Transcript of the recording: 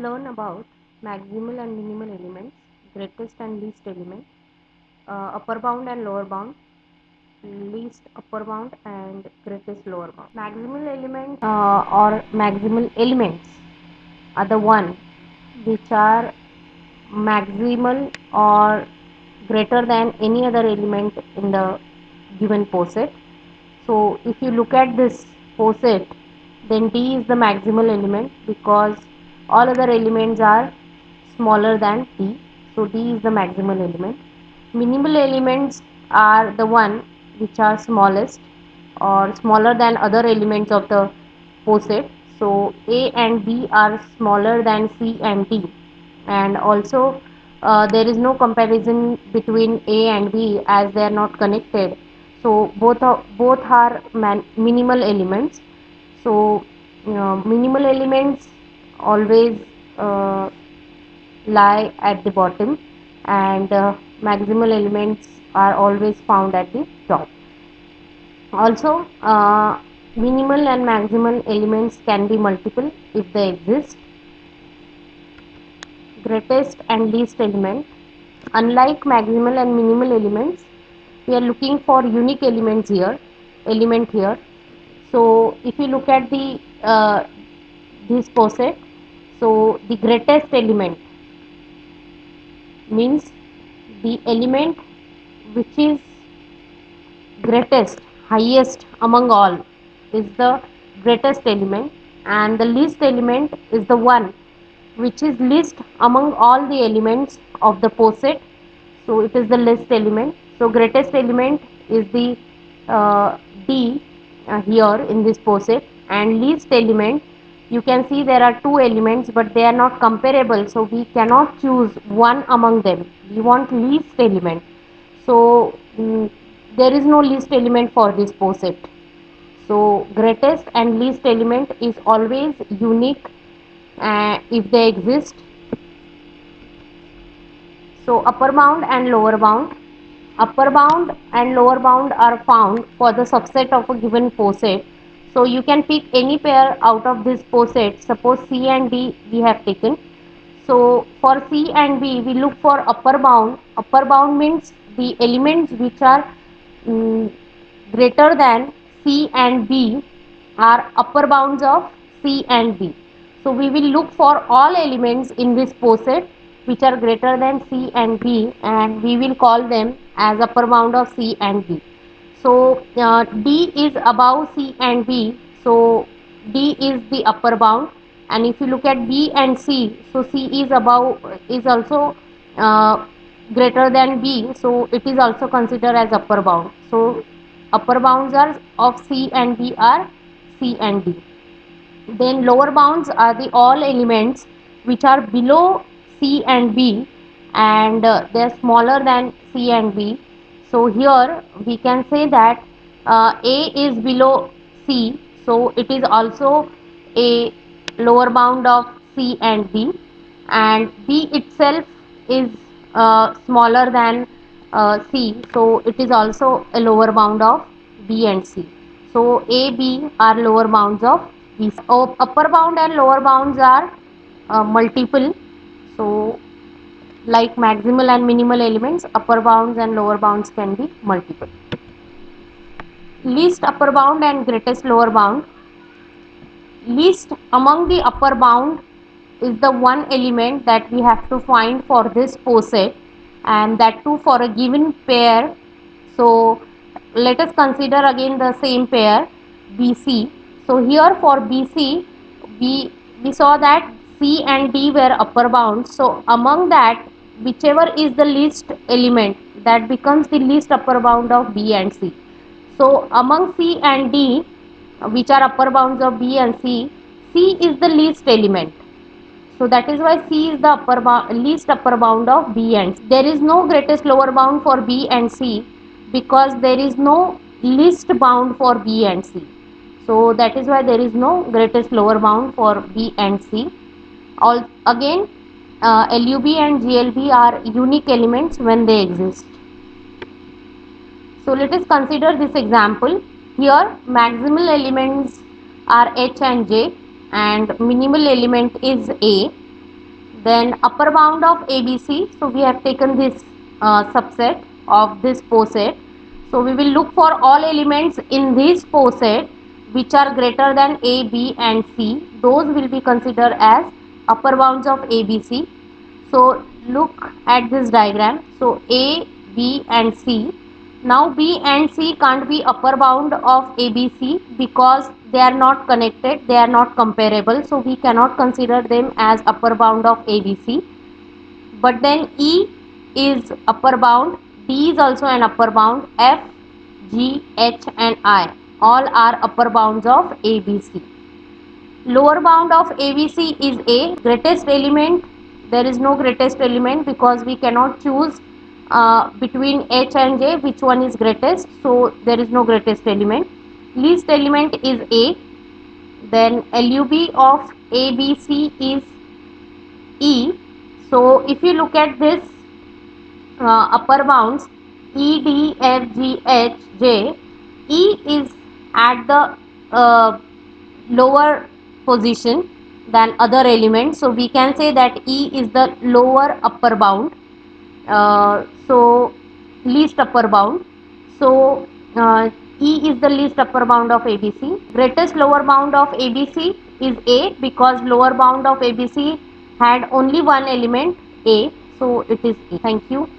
Learn about maximal and minimal elements, greatest and least element, upper bound and lower bound, least upper bound and greatest lower bound. Maximal element or maximal elements are the one which are maximal or greater than any other element in the given poset. So if you look at this poset, then D is the maximal element because all other elements are smaller than D. So D is the maximal element. Minimal elements are the one which are smallest or smaller than other elements of the poset. So A and B are smaller than C and D, and also there is no comparison between A and B as they are not connected. So both are minimal elements. So minimal elements always uh, lie at the bottom, and maximal elements are always found at the top. Also, minimal and maximal elements can be multiple if they exist. Greatest and least element. Unlike maximal and minimal elements, we are looking for unique element here. So if you look at the this poset, so the greatest element means the element which is greatest, highest among all is the greatest element, and the least element is the one which is least among all the elements of the poset. So it is the least element. So greatest element is the D here in this poset, and least element, you can see there are two elements but they are not comparable, so we cannot choose one among them. We want least element. So there is no least element for this poset. So greatest and least element is always unique if they exist. So upper bound and lower bound. Upper bound and lower bound are found for the subset of a given poset. So you can pick any pair out of this poset. Suppose C and D we have taken. So for C and B we look for upper bound. Upper bound means the elements which are um, greater than C and B are upper bounds of C and B. So we will look for all elements in this poset which are greater than C and B, and we will call them as upper bound of C and B. So D is above C and B, so D is the upper bound. And if you look at B and C, so C is above, is also greater than B, so it is also considered as upper bound. So upper bounds are of C and B are C and D. Then lower bounds are the all elements which are below C and B, and they are smaller than C and B. So here we can say that A is below C, so it is also a lower bound of C and D, and B itself is smaller than C, so it is also a lower bound of B and C. So A, B are lower bounds of B. Upper bound and lower bounds are multiple. So like maximal and minimal elements, upper bounds and lower bounds can be multiple. Least upper bound and greatest lower bound. Least among the upper bound is the one element that we have to find for this poset, and that too for a given pair. So let us consider again the same pair BC. So here for BC we saw that C and D were upper bounds. So among that, whichever is the least element, that becomes the least upper bound of B and C. So among C and D, which are upper bounds of B and C, C is the least element. So that is why C is the least upper bound of B and C. There is no greatest lower bound for B and C because there is no least bound for B and C. So that is why there is no greatest lower bound for B and C. Again, LUB and GLB are unique elements when they exist. So let us consider this example. Here maximal elements are H and J and minimal element is A. Then upper bound of ABC, so we have taken this subset of this poset. So we will look for all elements in this poset which are greater than A, B and C. Those will be considered as upper bounds of ABC. So look at this diagram. So A, B and C. Now B and C can't be upper bound of ABC because they are not connected, they are not comparable. So we cannot consider them as upper bound of ABC. But then E is upper bound, D is also an upper bound, F, G, H and I all are upper bounds of ABC. Lower bound of ABC is A. Greatest element, there is no greatest element because we cannot choose between H and J which one is greatest, so there is no greatest element. Least element is A. Then LUB of ABC is E. So if you look at this upper bounds E, D, F, G, H, J, E is at the lower position than other elements. So we can say that E is the lower upper bound. So least upper bound. So E is the least upper bound of ABC. Greatest lower bound of ABC is A because lower bound of ABC had only one element A. So it is A. Thank you.